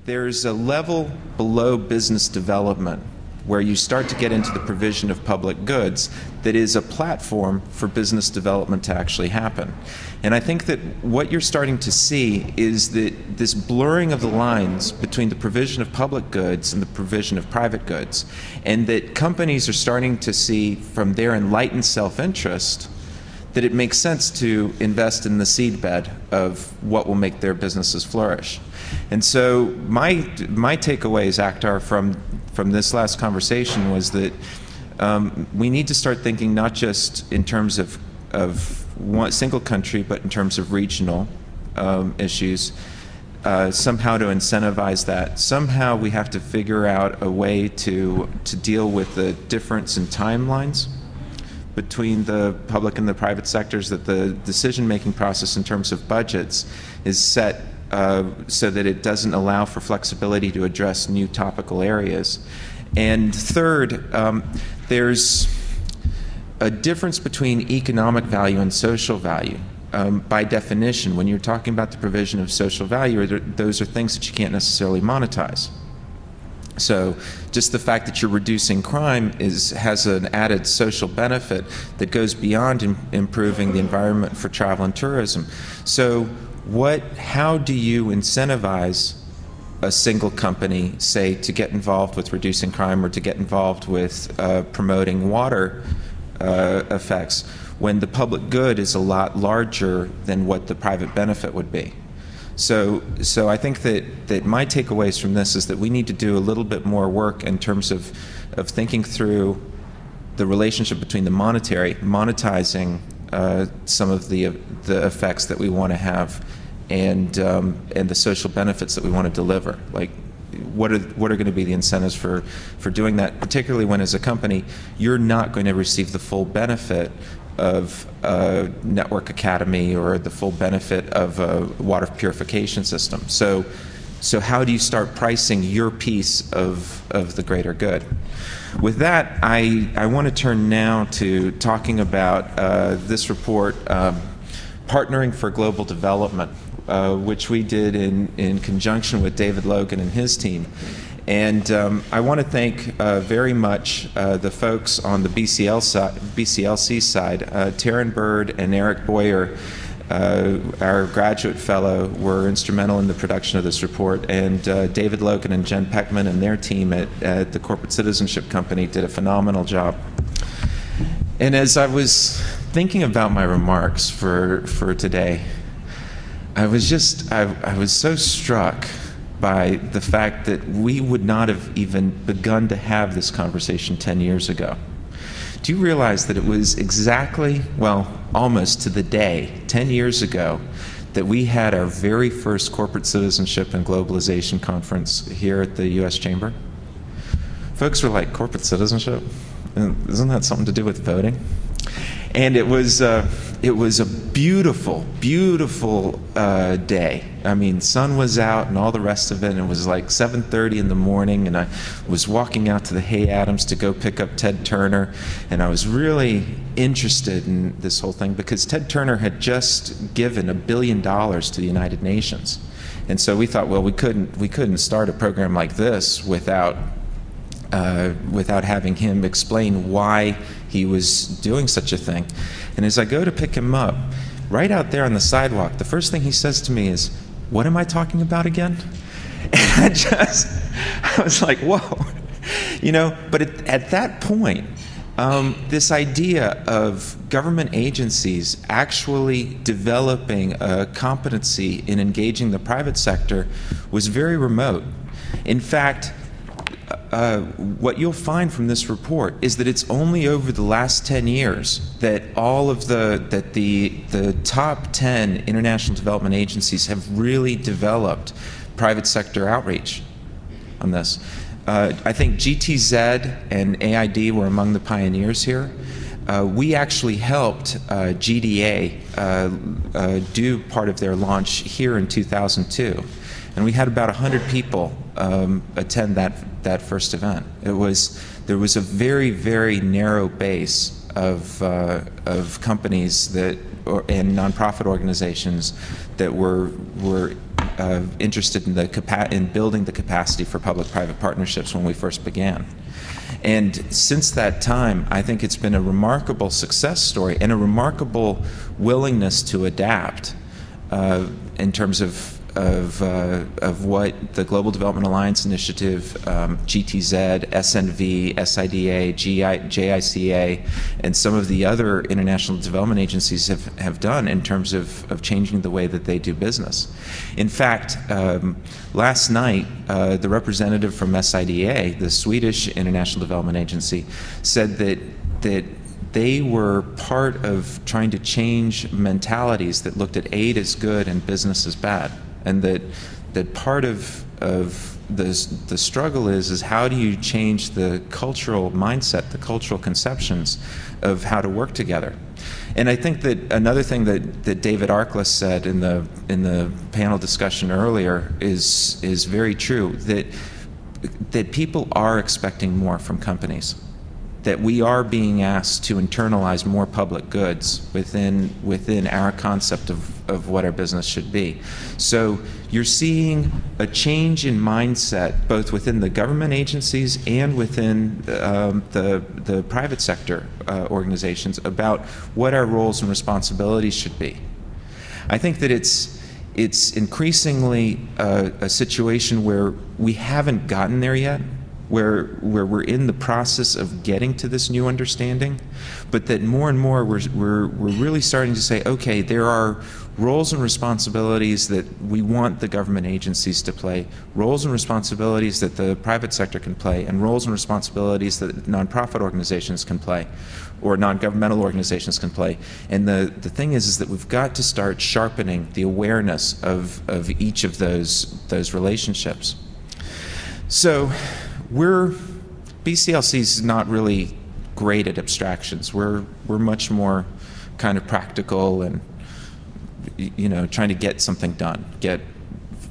There's a level below business development where you start to get into the provision of public goods that is a platform for business development to actually happen. And I think that what you're starting to see is that this blurring of the lines between the provision of public goods and the provision of private goods, and that companies are starting to see from their enlightened self-interest that it makes sense to invest in the seedbed of what will make their businesses flourish. And so my takeaways, Akhtar, from this last conversation was that we need to start thinking not just in terms of one single country, but in terms of regional issues, somehow to incentivize that. Somehow we have to figure out a way to deal with the difference in timelines between the public and the private sectors, that the decision-making process in terms of budgets is set so that it doesn't allow for flexibility to address new topical areas. And third, there's a difference between economic value and social value. By definition, when you're talking about the provision of social value, those are things that you can't necessarily monetize. So just the fact that you're reducing crime has an added social benefit that goes beyond improving the environment for travel and tourism. So how do you incentivize a single company, say, to get involved with reducing crime or to get involved with promoting water effects when the public good is a lot larger than what the private benefit would be? So I think that my takeaways from this is that we need to do a little bit more work in terms of thinking through the relationship between the monetizing some of the effects that we want to have and the social benefits that we want to deliver. Like, what are going to be the incentives for doing that, particularly when, as a company, you're not going to receive the full benefit of a network academy or the full benefit of a water purification system. So how do you start pricing your piece of the greater good? With that, I want to turn now to talking about this report, Partnering for Global Development, which we did in conjunction with David Logan and his team. And I want to thank very much the folks on the BCLC side. Taryn Bird and Eric Boyer, our graduate fellow, were instrumental in the production of this report. And David Logan and Jen Peckman and their team at the Corporate Citizenship Company did a phenomenal job. And as I was thinking about my remarks for today, I was so struck by the fact that we would not have even begun to have this conversation 10 years ago. Do you realize that it was exactly, well, almost to the day, 10 years ago, that we had our very first Corporate Citizenship and Globalization Conference here at the U.S. Chamber? Folks were like, corporate citizenship? Isn't that something to do with voting? And it was a beautiful, beautiful day. I mean, sun was out and all the rest of it, and it was like 7:30 in the morning, and I was walking out to the Hay Adams to go pick up Ted Turner, and I was really interested in this whole thing because Ted Turner had just given $1 billion to the United Nations. And so we thought, well, we couldn't start a program like this without having him explain why he was doing such a thing. And as I go to pick him up, right out there on the sidewalk, the first thing he says to me is, "What am I talking about again?" And I was like, whoa. You know, but at that point, this idea of government agencies actually developing a competency in engaging the private sector was very remote. In fact, what you'll find from this report is that it's only over the last 10 years that the top 10 international development agencies have really developed private sector outreach on this. I think GTZ and AID were among the pioneers here. We actually helped GDA do part of their launch here in 2002. And we had about 100 people attend that first event. There was a very, very narrow base of companies and nonprofit organizations that were interested in building the capacity for public-private partnerships when we first began. And since that time, I think it's been a remarkable success story and a remarkable willingness to adapt in terms of what the Global Development Alliance Initiative, GTZ, SNV, SIDA, JICA, and some of the other international development agencies have done in terms of changing the way that they do business. In fact, last night, the representative from SIDA, the Swedish International Development Agency, said that they were part of trying to change mentalities that looked at aid as good and business as bad. And that part of the struggle is how do you change the cultural mindset, the cultural conceptions of how to work together. And I think that another thing that David Arkless said in the panel discussion earlier is very true, that people are expecting more from companies, that we are being asked to internalize more public goods within our concept of what our business should be. So you're seeing a change in mindset both within the government agencies and within the private sector organizations about what our roles and responsibilities should be. I think that it's increasingly a situation where we haven't gotten there yet, where we're in the process of getting to this new understanding, but that more and more we're really starting to say, okay, there are roles and responsibilities that we want the government agencies to play, roles and responsibilities that the private sector can play, and roles and responsibilities that nonprofit organizations can play, or non-governmental organizations can play. And the thing is that we've got to start sharpening the awareness of each of those relationships. So BCLC is not really great at abstractions. We're much more kind of practical and, you know, trying to get something done,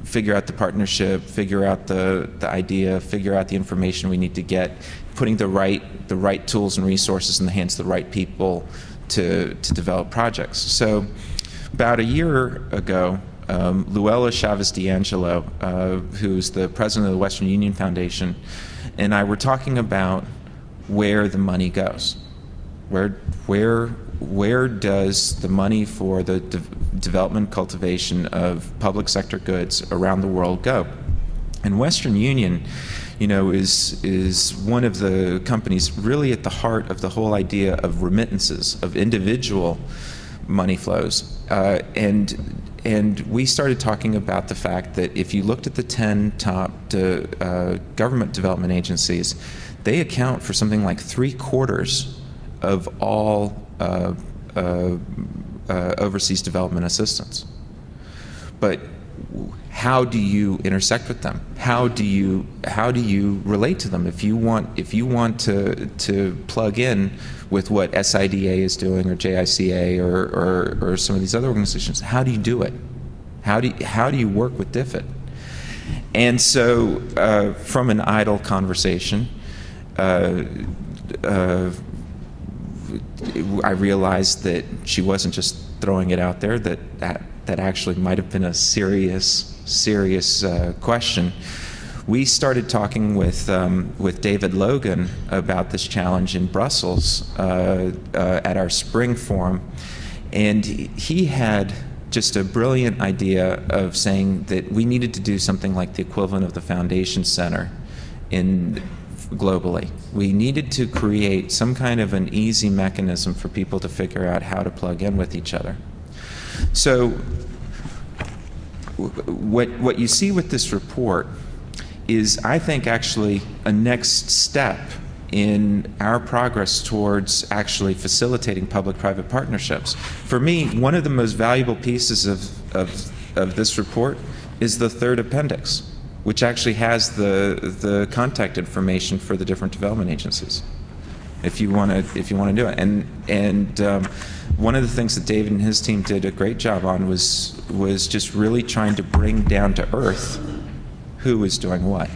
figure out the partnership, figure out the idea, figure out the information we need to get, putting the right tools and resources in the hands of the right people to develop projects. So about a year ago, Luella Chavez D'Angelo, who's the president of the Western Union Foundation, and I were talking about where the money goes. Where does the money for the development cultivation of public sector goods around the world go? And Western Union, you know, is one of the companies really at the heart of the whole idea of remittances, of individual money flows. And we started talking about the fact that if you looked at the 10 top government development agencies, they account for something like 3/4 of all overseas development assistance. But how do you intersect with them? How do you relate to them? If you want to plug in with what SIDA is doing, or JICA, or some of these other organizations, how do you do it? How do you work with DFID? And so, from an idle conversation, I realized that she wasn't just throwing it out there, that actually might have been a serious question. We started talking with David Logan about this challenge in Brussels at our spring forum, and he had just a brilliant idea of saying that we needed to do something like the equivalent of the Foundation Center globally. We needed to create some kind of an easy mechanism for people to figure out how to plug in with each other. So what you see with this report is, I think, actually a next step in our progress towards actually facilitating public-private partnerships. For me, one of the most valuable pieces of this report is the third appendix, which actually has the contact information for the different development agencies, if you want to do it. And one of the things that David and his team did a great job on was just really trying to bring down to earth who is doing what.